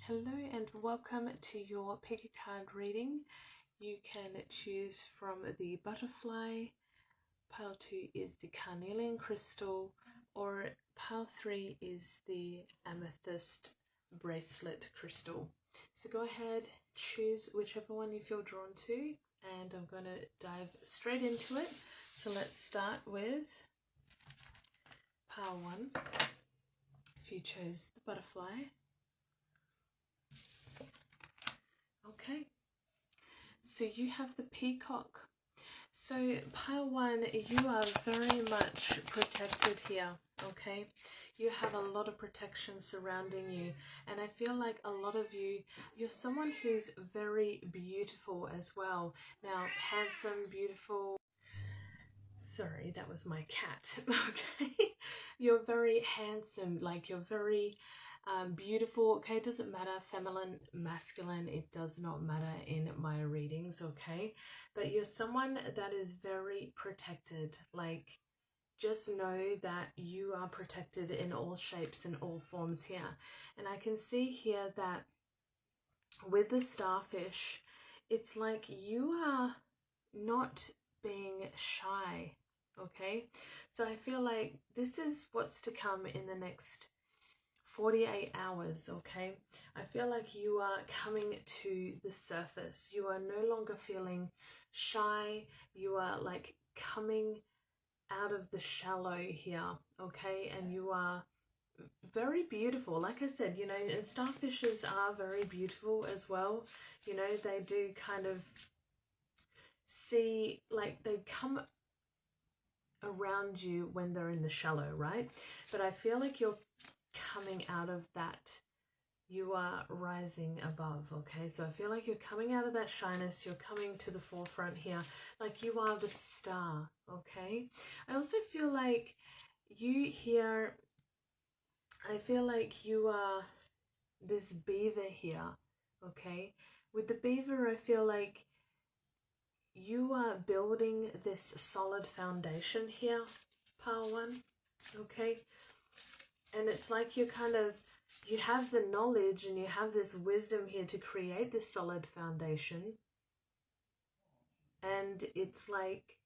Hello and welcome to your pick a card reading. You can choose from the butterfly, pile 2 is the carnelian crystal, or pile 3 is the amethyst bracelet crystal. So go ahead, choose whichever one you feel drawn to, and I'm going to dive straight into it. So let's start with pile 1. If you chose the butterfly. Okay, so you have the peacock. So pile 1, you are very much protected here, okay? You have a lot of protection surrounding you, and I feel like a lot of you're someone who's very beautiful as well. Now, handsome, beautiful. Sorry, that was my cat. Okay, you're very handsome, like you're very beautiful. Okay, it doesn't matter, feminine, masculine, it does not matter in my readings. Okay, but you're someone that is very protected. Like, just know that you are protected in all shapes and all forms here. And I can see here that with the starfish, it's like you are not being shy. Okay, so I feel like this is what's to come in the next 48 hours. Okay, I feel like you are coming to the surface. You are no longer feeling shy. You are like coming out of the shallow here. Okay, and you are very beautiful. Like I said, you know, and starfishes are very beautiful as well. You know, they do kind of see, like, they come around you when they're in the shallow, right? But I feel like you're coming out of that. You are rising above. Okay, so I feel like you're coming out of that shyness. You're coming to the forefront here, like you are the star. Okay, I also feel like you here, I feel like you are this beaver here. Okay, with the beaver, I feel like you are building this solid foundation here, pile 1. Okay, and it's like you have the knowledge and you have this wisdom here to create this solid foundation, and it's like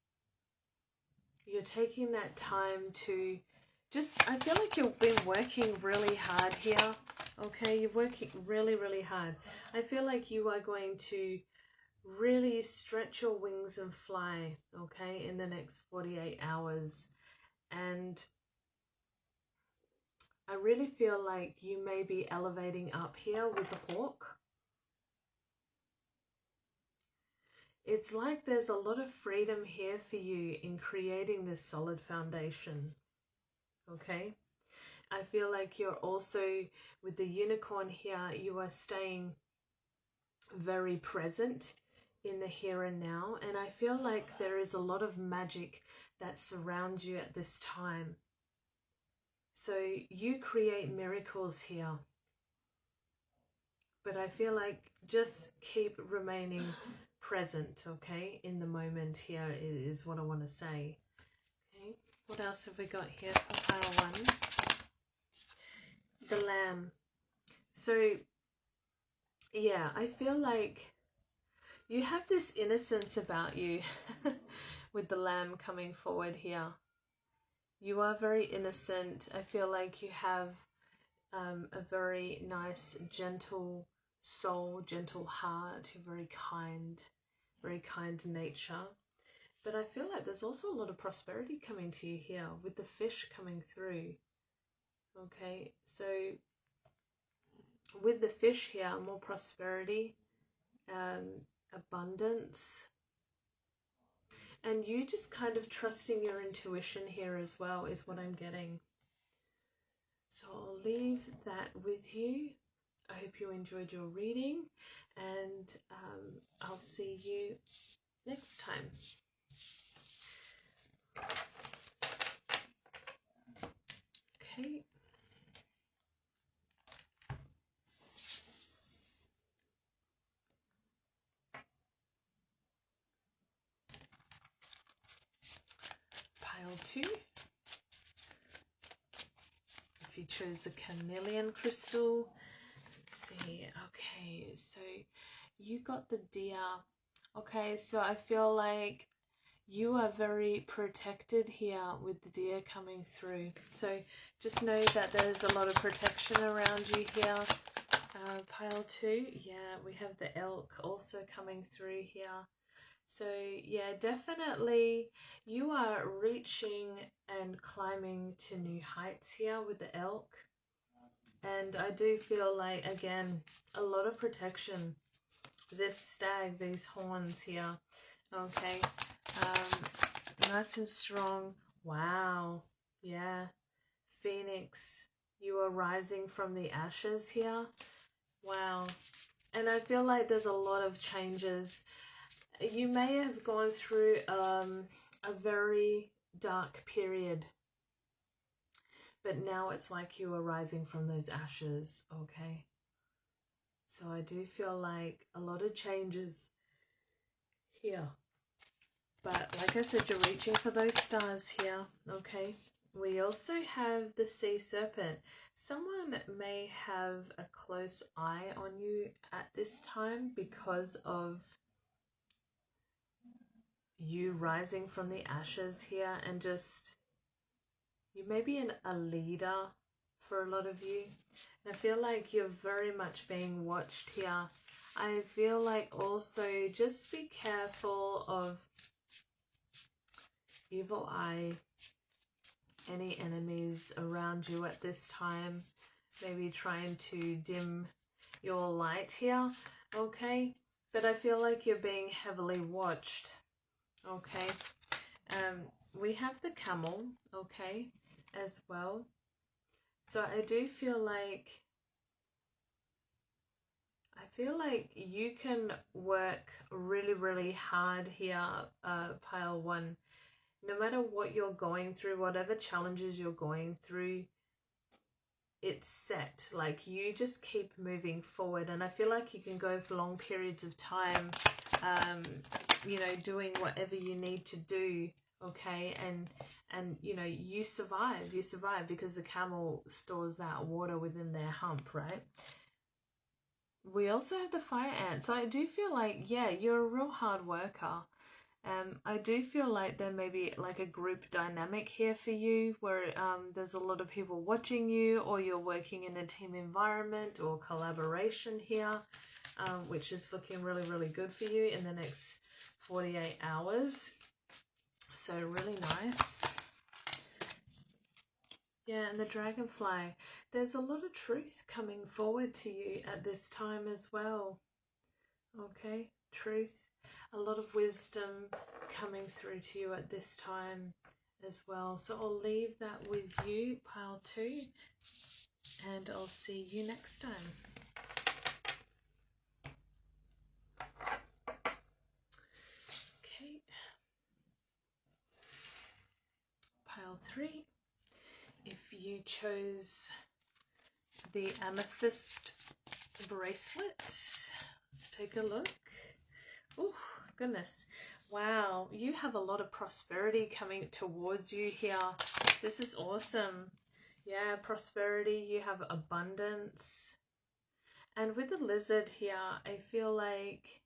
you're taking that time to just, I feel like you've been working really hard here. Okay, you're working really hard. I feel like you are going to really stretch your wings and fly, okay, in the next 48 hours. And I really feel like you may be elevating up here with the hawk. It's like there's a lot of freedom here for you in creating this solid foundation, okay? I feel like you're also, with the unicorn here, you are staying very present in the here and now, and I feel like there is a lot of magic that surrounds you at this time. So you create miracles here, but I feel like just keep remaining present, okay, in the moment here is what I want to say. Okay, what else have we got here for pile 1? The lamb. So yeah, I feel like you have this innocence about you with the lamb coming forward here. You are very innocent. I feel like you have a very nice, gentle soul, gentle heart. You're very kind nature. But I feel like there's also a lot of prosperity coming to you here with the fish coming through. Okay, so with the fish here, more prosperity, abundance, and you just kind of trusting your intuition here as well is what I'm getting. So I'll leave that with you. I hope you enjoyed your reading, and I'll see you next time. Okay. Pile 2. If you chose the carnelian crystal, Let's see. Okay, so you got the deer. Okay, so I feel like you are very protected here with the deer coming through. So just know that there's a lot of protection around you here. Pile 2, yeah, we have the elk also coming through here. So yeah, definitely you are reaching and climbing to new heights here with the elk. And I do feel like, again, a lot of protection. This stag, these horns here, okay, nice and strong. Wow, yeah. Phoenix, you are rising from the ashes here. Wow. And I feel like there's a lot of changes. You may have gone through a very dark period, but now it's like you are rising from those ashes, okay? So I do feel like a lot of changes here. But like I said, you're reaching for those stars here, okay? We also have the sea serpent. Someone may have a close eye on you at this time because of you rising from the ashes here, and just, you may be a leader for a lot of you. And I feel like you're very much being watched here. I feel like also just be careful of evil eye, any enemies around you at this time, maybe trying to dim your light here, okay? But I feel like you're being heavily watched, okay? We have the camel, okay, as well. So I do feel like, you can work really, really hard here, pile 1. No matter what you're going through, whatever challenges you're going through, it's set. Like, you just keep moving forward. And I feel like you can go for long periods of time, you know, doing whatever you need to do, okay? And you know, you survive because the camel stores that water within their hump, right? We also have the fire ant. So I do feel like, yeah, you're a real hard worker. I do feel like there may be like a group dynamic here for you, where there's a lot of people watching you, or you're working in a team environment or collaboration here, which is looking really, really good for you in the next 48 hours. So really nice. Yeah, and the dragonfly. There's a lot of truth coming forward to you at this time as well. Okay, truth. A lot of wisdom coming through to you at this time as well. So I'll leave that with you, pile 2, and I'll see you next time. Okay, pile 3. If you chose the amethyst bracelet, let's take a look. Oh, goodness. Wow, you have a lot of prosperity coming towards you here. This is awesome. Yeah, prosperity, you have abundance. And with the lizard here, I feel like,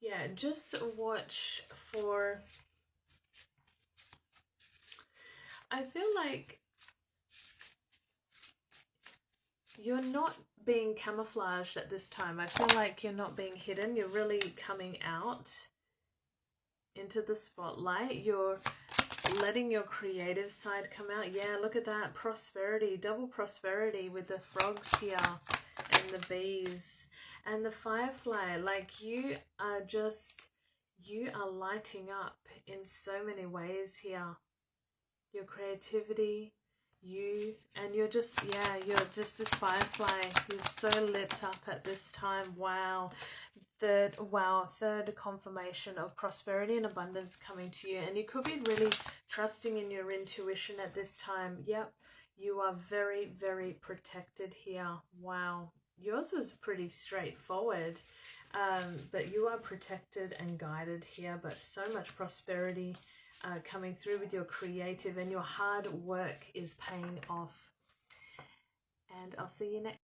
yeah, just watch for, I feel like you're not being camouflaged at this time. I feel like you're not being hidden. You're really coming out into the spotlight. You're letting your creative side come out. Yeah, look at that. Prosperity, double prosperity with the frogs here and the bees and the firefly. Like, you are just, you are lighting up in so many ways here. Your creativity, you're just, yeah, you're just this firefly. You're so lit up at this time. Wow. Third confirmation of prosperity and abundance coming to you. And you could be really trusting in your intuition at this time. Yep, you are very, very protected here. Wow. Yours was pretty straightforward, but you are protected and guided here. But so much prosperity coming through with your creative, and your hard work is paying off. And I'll see you next.